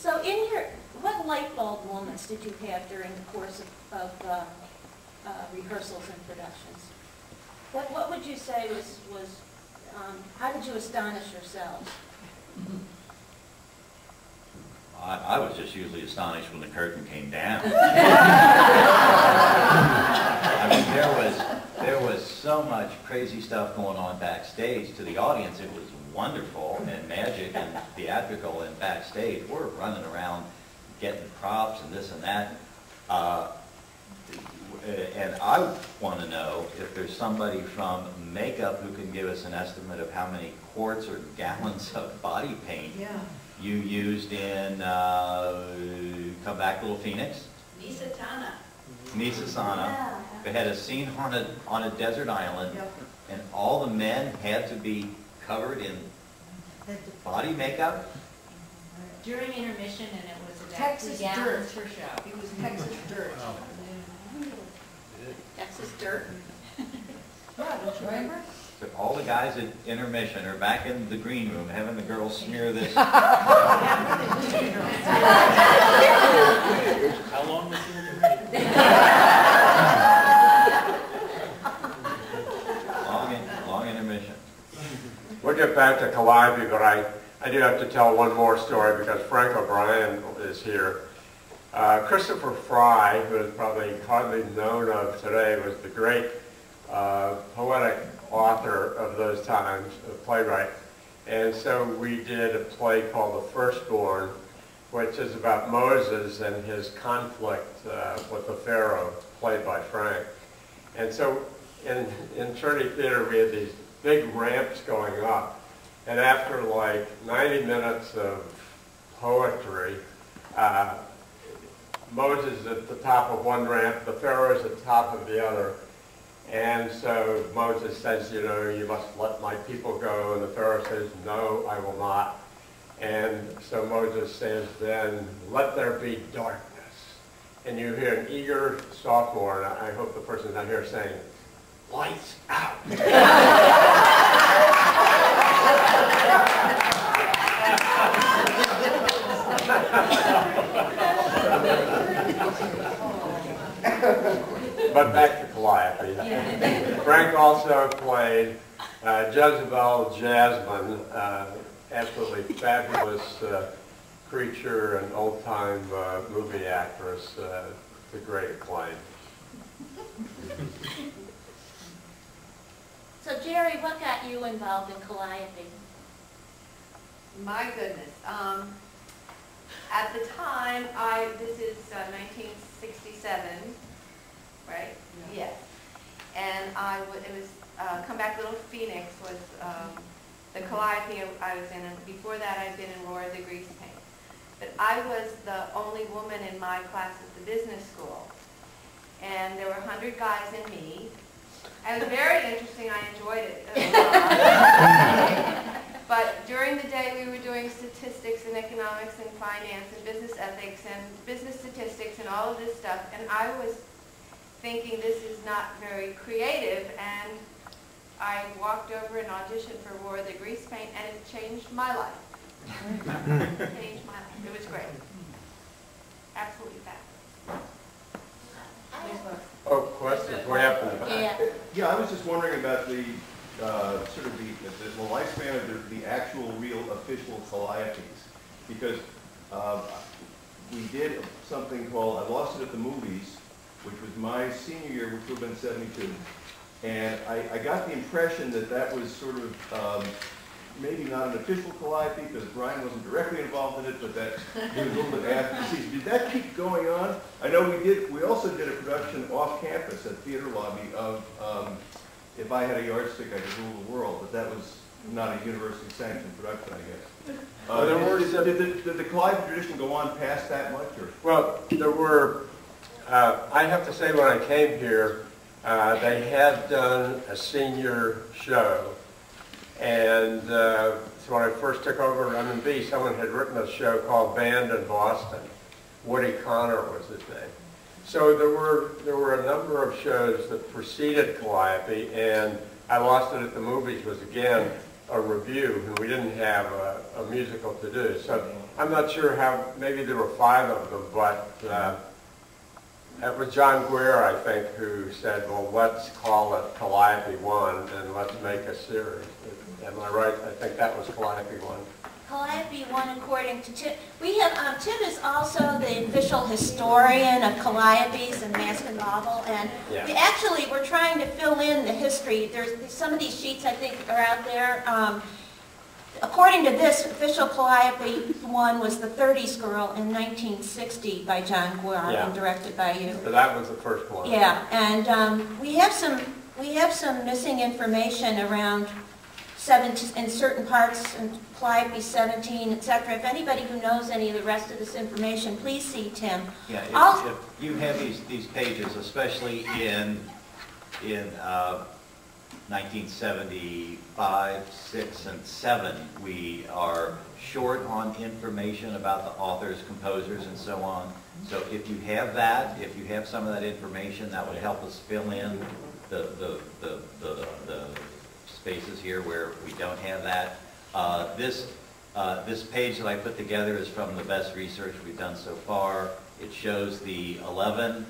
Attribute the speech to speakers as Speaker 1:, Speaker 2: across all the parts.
Speaker 1: So what light bulb moments did you have during the course of rehearsals and productions? What would you say was how did you astonish yourselves?
Speaker 2: I was just usually astonished when the curtain came down. I mean, there was so much crazy stuff going on backstage. To the audience, it was wonderful and magic and theatrical, and backstage we're running around getting props and this and that. And I want to know if there's somebody from makeup who can give us an estimate of how many quarts or gallons of body paint you used in Come Back Little Phoenix? Nisasana. They had a scene on a desert island, and all the men had to be covered in body makeup.
Speaker 3: During intermission, and it was
Speaker 4: Texas dirt
Speaker 3: for show.
Speaker 4: It was Texas dirt.
Speaker 1: Texas dirt.
Speaker 4: Yeah, don't you remember?
Speaker 2: So all the guys at intermission are back in the green room having the girls smear this.
Speaker 5: How long was it?
Speaker 2: Long intermission.
Speaker 6: We'll get back to Calliope, but I do have to tell one more story because Frank O'Brien is here. Christopher Fry, who is probably hardly known of today, was the great poetic author of those times, a playwright. And so we did a play called The Firstborn, which is about Moses and his conflict with the Pharaoh, played by Frank. And so in Trinity Theater, we had these big ramps going up. And after like 90 minutes of poetry, Moses is at the top of one ramp, the Pharaoh is at the top of the other. And so Moses says, you know, you must let my people go. And the Pharaoh says, no, I will not. And so Moses says then, let there be darkness. And you hear an eager sophomore, and I hope the person's not here saying, lights out. But back to Calliope. Frank also played Jezebel Jasmine, absolutely fabulous creature and old-time movie actress. It's a great acclaim.
Speaker 1: So Jerry, what got you involved in Calliope?
Speaker 7: My goodness. At the time, this is 1967, right? Yeah. Yes. And it was Come Back Little Phoenix was the Calliope I was in, and before that I'd been in Roar the Grease Paint. But I was the only woman in my class at the business school, and there were 100 guys and me. It was very interesting. I enjoyed it. But during the day we were doing statistics and economics and finance and business ethics and business statistics and all of this stuff, and I was thinking this is not very creative, and I walked over and auditioned for Roar the Grease Paint, and it changed my life. It changed my life. It was great. Absolutely fabulous.
Speaker 6: Oh, questions? What happened?
Speaker 8: Yeah, I was just wondering about the sort of the lifespan of the actual, real, official Calliopes, because we did something called I Lost It at the Movies, which was my senior year, which would have been 72, and I got the impression that that was sort of maybe not an official Calliope because Bryan wasn't directly involved in it, but that it was a little bit after the season. Did that keep going on? I know we did. We also did a production off campus at Theater Lobby of If I Had a Yardstick, I Could Rule the World, but that was not a university sanctioned production, I guess. Did the Calliope tradition go on past that much? Or?
Speaker 6: Well, there were. I have to say, when I came here, they had done a senior show. And so when I first took over Royden B, someone had written a show called Band in Boston. Woody Connor was his name. So there were a number of shows that preceded Calliope, and I Lost It at the Movies was again a review, and we didn't have a musical to do. So I'm not sure how, maybe there were 5 of them, but it was John Gore, I think, who said, well, let's call it Calliope 1 and let's make a series. Am I right? I think that was Calliope 1.
Speaker 1: Calliope 1, according to Tim. We have, Tim is also the official historian of Calliopes and Mask and Bauble, and
Speaker 6: Yeah.
Speaker 1: we actually were trying to fill in the history. There's some of these sheets I think are out there. According to this, official Calliope 1 was The 30s Girl in 1960 by John Gore
Speaker 6: Yeah.
Speaker 1: and directed by you.
Speaker 6: So that was the first one.
Speaker 1: Yeah, and we have some missing information around in certain parts, in Calliope 17, etc. If anybody who knows any of the rest of this information, please see Tim.
Speaker 2: Yeah,
Speaker 1: I'll-
Speaker 2: if you have these pages, especially in 1975, 6, and 7, we are short on information about the authors, composers, and so on. So if you have that, if you have some of that information, that would help us fill in the spaces here where we don't have that. This page that I put together is from the best research we've done so far. It shows the 11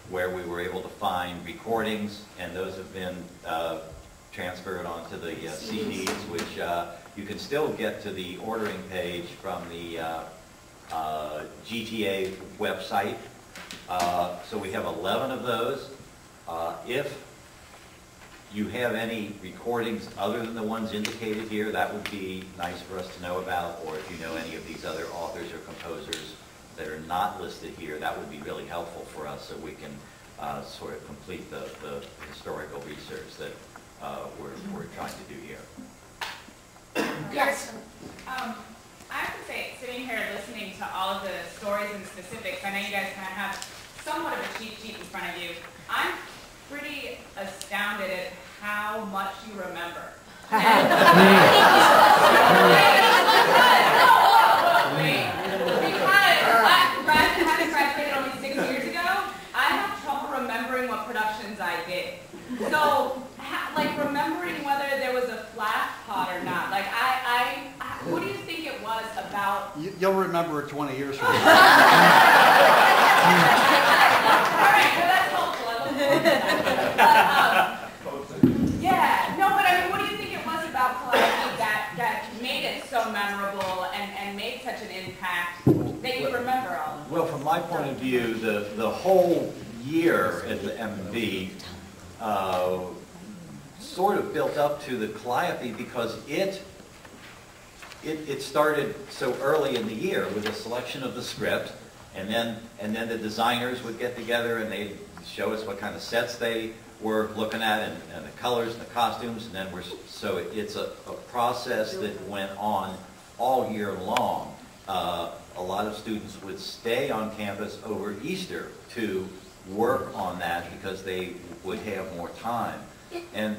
Speaker 2: where we were able to find recordings, and those have been transferred onto the CDs, which you can still get to the ordering page from the GTA website. So we have 11 of those. If you have any recordings other than the ones indicated here, that would be nice for us to know about, or if you know any of these other authors or composers that are not listed here, that would be really helpful for us so we can sort of complete the historical research that we're trying to do here.
Speaker 5: Yes. I have to say, sitting here listening to all of the stories and specifics, I know you guys kind of have somewhat of a cheat sheet in front of you. I'm pretty astounded at how much you remember. Having graduated only 6 years ago, I have trouble remembering what productions I did. So, like remembering whether there was a flash pot or not. Like, what do you think it was about?
Speaker 9: You'll remember it 20 years from now.
Speaker 5: All right, well, that's helpful. I look forward to that. Yeah, no, but I mean, what do you think it was about Calliope that made it so memorable and made such an impact that you remember all of it?
Speaker 2: Well, from my point of view, the whole year at the MB sort of built up to the Calliope because it started so early in the year with a selection of the script, and then the designers would get together and they'd show us what kind of sets they were looking at and the colors and the costumes, and then so it's a process that went on all year long. A lot of students would stay on campus over Easter to work on that because they would have more time. And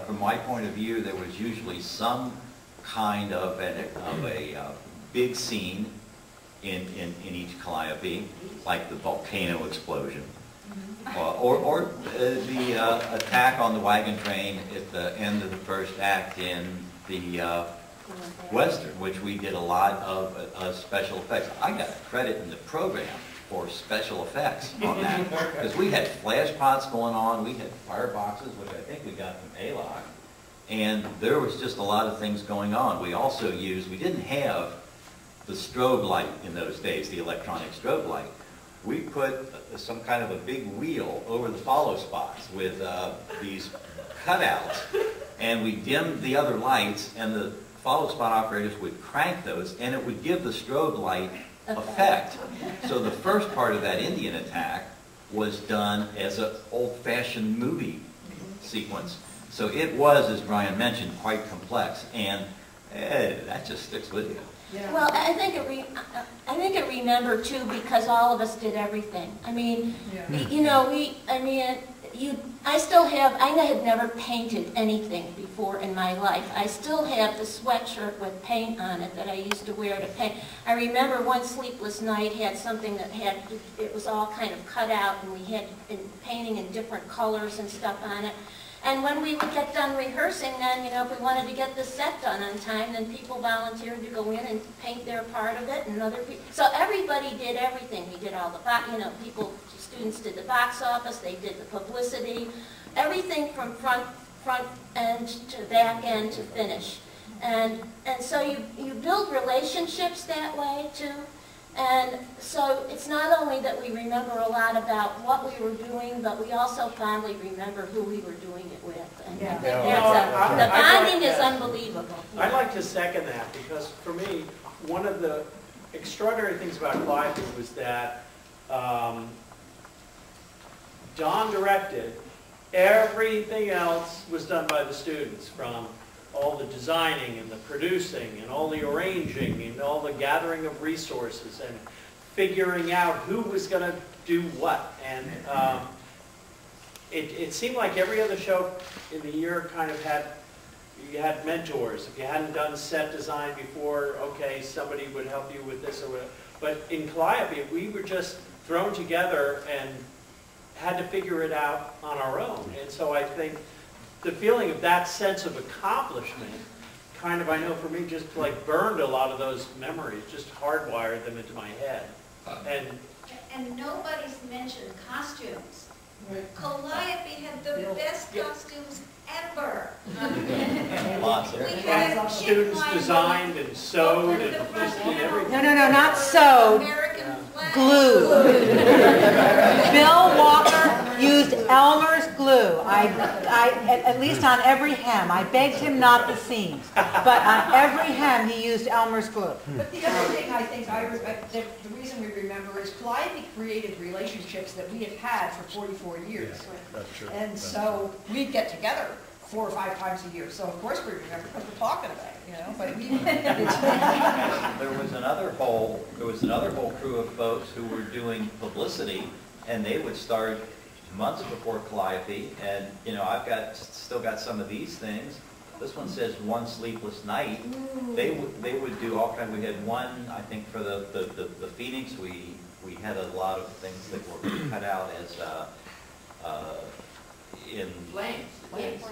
Speaker 2: from my point of view, there was usually some kind of a big scene in each Calliope, like the volcano explosion, or the attack on the wagon train at the end of the first act in the Western, which we did a lot of special effects. I got credit in the program for special effects on that, because we had flash pots going on, we had fireboxes, which I think we got from ALOC, and there was just a lot of things going on. We also we didn't have the strobe light in those days, the electronic strobe light. We put some kind of a big wheel over the follow spots with these cutouts, and we dimmed the other lights, and the follow spot operators would crank those, and it would give the strobe light effect. So the first part of that Indian attack was done as an old-fashioned movie sequence. So it was, as Bryan mentioned, quite complex, and that just sticks with you.
Speaker 4: Yeah.
Speaker 1: Well, I think it remembered too because all of us did everything. I mean, you know, I had never painted anything before in my life. I still have the sweatshirt with paint on it that I used to wear to paint. I remember one sleepless night had something that it was all kind of cut out, and we had painting in different colors and stuff on it. And when we would get done rehearsing, then, you know, if we wanted to get the set done on time, then people volunteered to go in and paint their part of it, and other people. So everybody did everything. We did all the, you know, students did the box office, they did the publicity, everything from front end to back end to finish. And so you build relationships that way too. And so it's not only that we remember a lot about what we were doing, but we also fondly remember who we were doing it with. And the bonding is unbelievable.
Speaker 10: I'd like to second that, because for me, one of the extraordinary things about Calliope was that Donn directed. Everything else was done by the students, from all the designing and the producing and all the arranging and all the gathering of resources and figuring out who was going to do what. And it seemed like every other show in the year kind of you had mentors. If you hadn't done set design before, okay, somebody would help you with this or whatever. But in Calliope, we were just thrown together and had to figure it out on our own. And so I think the feeling of that sense of accomplishment kind of, I know for me, just like burned a lot of those memories, just hardwired them into my head.
Speaker 11: And nobody's mentioned costumes. Calliope had the best costumes ever.
Speaker 2: Lots of
Speaker 11: We had
Speaker 10: students designed and sewed and everything.
Speaker 4: No, not sewed.
Speaker 11: American flag.
Speaker 4: Glue. Bill Walker used Elmer's glue. At least on every hem. I begged him not the seams, but on every hem he used Elmer's glue.
Speaker 12: But the other thing I think the reason we remember is Calliope created relationships that we have had for 44 years.
Speaker 8: That's true.
Speaker 12: And so we'd get together 4 or 5 times a year. So of course we remember because we're talking about it, you know. But
Speaker 2: There was another whole crew of folks who were doing publicity, and they would start months before Calliope. And you know, I've still got some of these things. This one says One Sleepless Night. They would do all kinds. We had one, I think, for the Phoenix. We had a lot of things that were cut out as in
Speaker 7: Flames.
Speaker 2: They were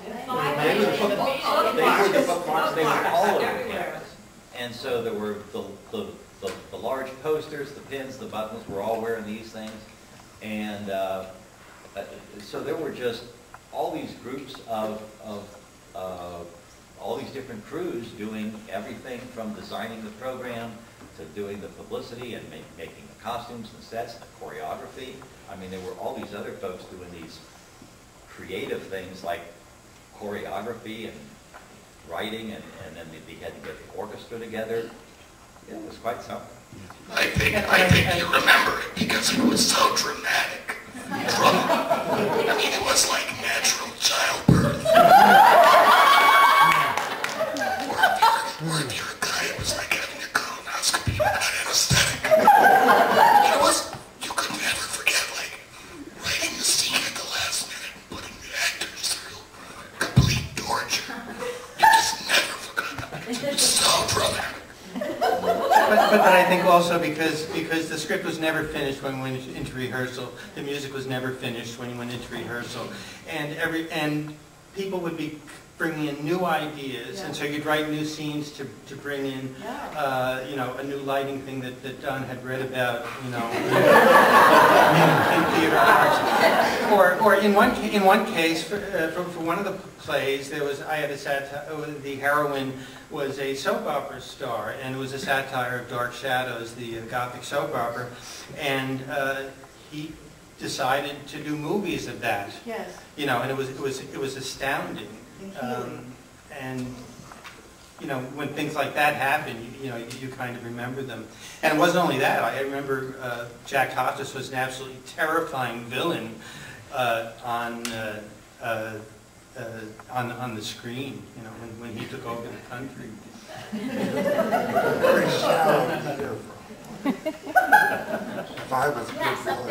Speaker 2: the bookmarks. They were all over campus. And so there were the large posters, the pins, the buttons. We're all wearing these things, and so there were just all these groups of all these different crews doing everything from designing the program to doing the publicity and making the costumes and sets and the choreography. I mean, there were all these other folks doing these creative things like choreography and writing, and then they had to get the orchestra together. It was quite something.
Speaker 13: I think you remember it because it was so dramatic. I mean, it was like natural childbirth. or if you're a guy, it was like having a colonoscopy without anesthetic. You could never forget, like, writing the scene at the last minute and putting the actors through complete torture. You just never forgot about it. It was so dramatic.
Speaker 9: But then I think also because the script was never finished when we went into rehearsal, the music was never finished when you went into rehearsal, and people would be bringing in new ideas, and so you'd write new scenes to bring in, you know, a new lighting thing that Donn had read about, you know, in theater arts. Or in one case, for one of the plays, I had a satire. The heroine was a soap opera star, and it was a satire of Dark Shadows, the Gothic soap opera, and he decided to do movies of that.
Speaker 4: Yes.
Speaker 9: You know, and it was astounding. And you know, when things like that happen, you know, you kind of remember them. And it wasn't only that. I remember Jack Hofsiss was an absolutely terrifying villain on the screen. You know, when he took over the country.
Speaker 13: Very shallow. If I was a good villain,